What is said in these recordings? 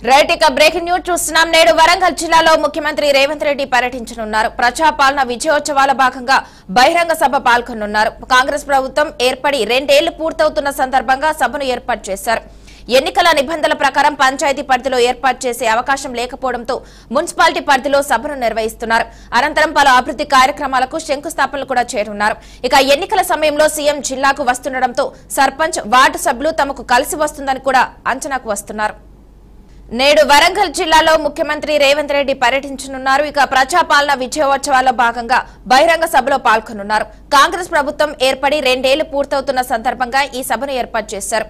Right ఇక breaking news చూస్తున్నాం. నేడు వరంగల్ జిల్లాలో ముఖ్యమంత్రి రేవంత్ రెడ్డి పర్యటించనున్నారు. ప్రజాపాలన విజయోత్సవాల భాగంగా బహిరంగ సభ పాల్గొనున్నారు. కాంగ్రెస్ ప్రభుత్వం ఏర్పడి 2 ఏళ్లు పూర్తవుతున్న సందర్భంగా సభను ఏర్పాటు చేశారు. ఎన్నికల నిబంధనల ప్రకారం పంచాయతీ పరిధిలో ఏర్పాటు చేసే అవకాశం లేకపోవడంతో మున్సిపాలిటీ పరిధిలో సభను నిర్వహిస్తున్నారు. అనంతరం పలు అభివృద్ధి కార్యక్రమాలకు శంకుస్థాపనలు కూడా చేరున్నారు. ఇక ఎన్నికల సమయంలో సీఎం జిల్లాకు వస్తుండటంతో సర్పంచ్, వార్డు సభ్యులు తమకు కలిసి వస్తుందని కూడా అంచనాకు వస్తున్నారు. నేడు వరంగల్ జిల్లాలో ముఖ్యమంత్రి రేవంత్ రెడ్డి పర్యటించనున్నారు. ఇక ప్రజాపాలన విజయోత్సవాల్లో భాగంగా బహిరంగ సభలో పాల్గొనున్నారు. కాంగ్రెస్ ప్రభుత్వం ఏర్పడి 2 ఏళ్లు పూర్తవుతున్న సందర్భంగా ఈ సభను ఏర్పాటు చేశారు.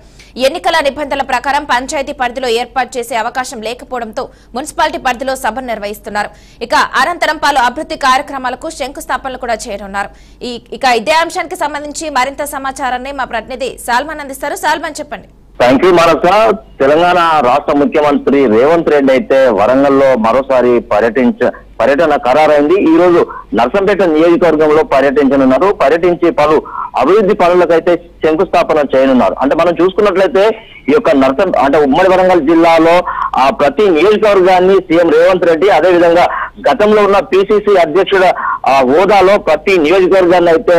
ఎన్నికల నిబంధనల ప్రకారం పంచాయతీ పరిధిలో ఏర్పాటు చేసే అవకాశం లేకపోవడంతో మున్సిపాలిటీ పరిధిలో సభను నిర్వహిస్తున్నారు. ఇక అనంతరం పలు అభివృద్ధి కార్యక్రమాలకు శంకుస్థాపనలు కూడా చేయనున్నారు. ఇక ఇదే అంశానికి సంబంధించి మరింత సమాచారాన్ని మా ప్రతినిధి సాల్మన్ అందిస్తారు. సాల్మన్ చెప్పండి. థ్యాంక్ యూ మానస. తెలంగాణ రాష్ట్ర ముఖ్యమంత్రి రేవంత్ రెడ్డి అయితే వరంగల్లో మరోసారి పర్యటన ఖరారైంది. ఈ రోజు నర్సంపేట నియోజకవర్గంలో పర్యటించనున్నారు. పర్యటించి పలు అభివృద్ధి పనులకైతే శంకుస్థాపన చేయనున్నారు. అంటే మనం చూసుకున్నట్లయితే ఈ యొక్క ఉమ్మడి వరంగల్ జిల్లాలో ప్రతి నియోజకవర్గాన్ని సీఎం రేవంత్ రెడ్డి, అదేవిధంగా గతంలో ఉన్న పిసిసి అధ్యక్షుడ హోదాలో ప్రతి నియోజకవర్గాన్ని అయితే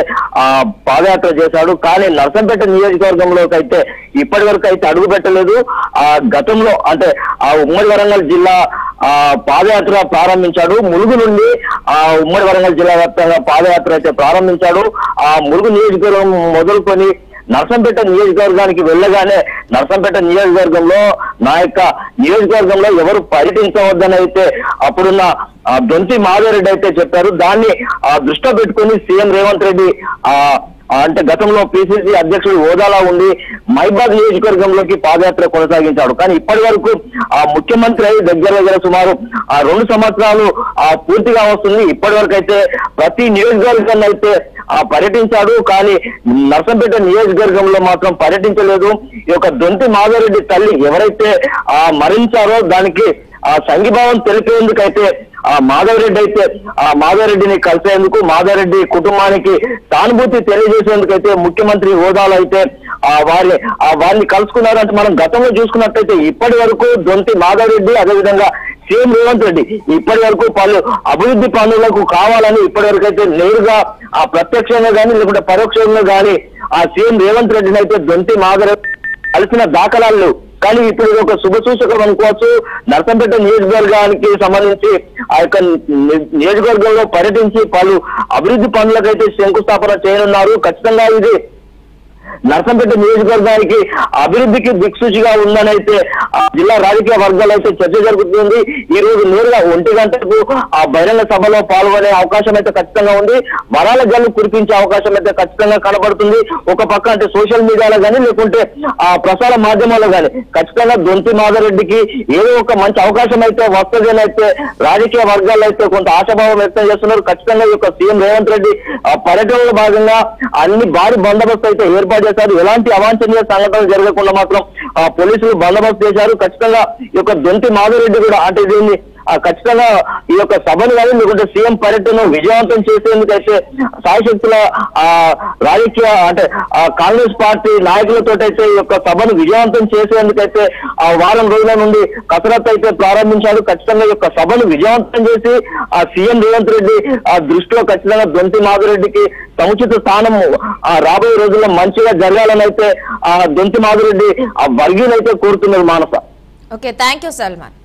పాదయాత్ర చేశాడు. కానీ నర్సంపేట నియోజకవర్గంలోకి అయితే ఇప్పటి వరకు అయితే అడుగు పెట్టలేదు. గతంలో అంటే ఉమ్మడి వరంగల్ జిల్లా పాదయాత్ర ప్రారంభించాడు. ములుగు నుండి ఉమ్మడి వరంగల్ జిల్లా వ్యాప్తంగా పాదయాత్ర అయితే ప్రారంభించాడు. ములుగు నియోజకవర్గం మొదలుకొని నర్సంపేట నియోజకవర్గానికి వెళ్ళగానే నర్సంపేట నియోజకవర్గంలో నా యొక్క నియోజకవర్గంలో ఎవరు పర్యటించవద్దని అయితే అప్పుడున్న దొంతి మాధవరెడ్డి అయితే చెప్పారు. దాన్ని దృష్టిలో పెట్టుకుని సీఎం రేవంత్ రెడ్డి అంటే గతంలో పిసిసి అధ్యక్షుడు హోదాలో ఉండి మైబాద్ నియోజకవర్గంలోకి పాదయాత్ర కొనసాగించాడు. కానీ ఇప్పటి వరకు ముఖ్యమంత్రి అయి దగ్గర సుమారు 2 సంవత్సరాలు పూర్తిగా వస్తుంది. ఇప్పటి వరకు అయితే ప్రతి నియోజకవర్గాన్ని అయితే పర్యటించాడు. కానీ నర్సంపేట నియోజకవర్గంలో మాత్రం పర్యటించలేదు. ఈ యొక్క దొంతి మాధవరెడ్డి తల్లి ఎవరైతే మరణించారో దానికి సంఘీభావం తెలిపేందుకైతే మాధవరెడ్డిని కలిసేందుకు, మాధవరెడ్డి కుటుంబానికి సానుభూతి తెలియజేసేందుకైతే ముఖ్యమంత్రి హోదాలో అయితే వారిని కలుసుకున్నారంటే మనం గతంలో చూసుకున్నట్లయితే ఇప్పటి వరకు దొంతి మాధవరెడ్డి, అదేవిధంగా సీఎం రేవంత్ రెడ్డి ఇప్పటి వరకు పలు అభివృద్ధి పనులకు కావాలని ఇప్పటి వరకు అయితే నేరుగా ప్రత్యక్షంగా కానీ లేకుంటే పరోక్షంగా కానీ సీఎం రేవంత్ రెడ్డిని అయితే దొంతి మాధవరెడ్డి కలిసిన దాఖలాలు. కానీ ఇప్పుడు ఇది ఒక శుభ సూచకం అనుకోవచ్చు. నర్సంపేట నియోజకవర్గానికి సంబంధించి ఆ యొక్క నియోజకవర్గంలో పర్యటించి పలు అభివృద్ధి పనులకైతే శంకుస్థాపన చేయనున్నారు. ఖచ్చితంగా ఇది నర్సంపేట నియోజకవర్గానికి అభివృద్ధికి దిక్సూచిగా ఉందని అయితే జిల్లా రాజకీయ వర్గాలు అయితే చర్చ జరుగుతుంది. ఈ రోజు నేరుగా 1 గంటకు బహిరంగ సభలో పాల్గొనే అవకాశం అయితే ఖచ్చితంగా ఉంది. వరాల జల్లు కురిపించే అవకాశం అయితే ఖచ్చితంగా కనబడుతుంది. ఒక పక్క అంటే సోషల్ మీడియాలో కానీ లేకుంటే ప్రసార మాధ్యమాల్లో కానీ ఖచ్చితంగా దొంతి మాధవరెడ్డికి ఏదో ఒక మంచి అవకాశం అయితే వస్తుందని అయితే రాజకీయ వర్గాలు అయితే కొంత ఆశాభావం వ్యక్తం చేస్తున్నారు. ఖచ్చితంగా ఈ యొక్క సీఎం రేవంత్ రెడ్డి పర్యటనలో భాగంగా అన్ని భారీ బందోబస్తు అయితే ఏర్పాటు చేశారు. ఎలాంటి అవాంఛనీయ సంఘటనలు జరగకుండా మాత్రం పోలీసులు బందోబస్తు చేశారు. ఖచ్చితంగా ఈ యొక్క దొంతి మాధవరెడ్డి కూడా అంటే దీన్ని ఖచ్చితంగా ఈ యొక్క సభను కానీ లేకుంటే సీఎం పర్యటన విజయవంతం చేసేందుకైతే సాయశక్తుల రాజకీయ అంటే కాంగ్రెస్ పార్టీ నాయకులతో అయితే ఈ యొక్క సభను విజయవంతం చేసేందుకైతే వారం రోజుల నుండి కసరత్తు అయితే ప్రారంభించారు. ఖచ్చితంగా ఈ యొక్క సభను విజయవంతం చేసి సీఎం రేవంత్ రెడ్డి దృష్టిలో ఖచ్చితంగా దొంతి మాధవరెడ్డికి సముచిత స్థానం రాబోయే రోజుల్లో మంచిగా జరగాలని అయితే దొంతి మాధవరెడ్డి వర్గీయులు అయితే కోరుతున్నారు. Manasa. Okay, thank you Salman.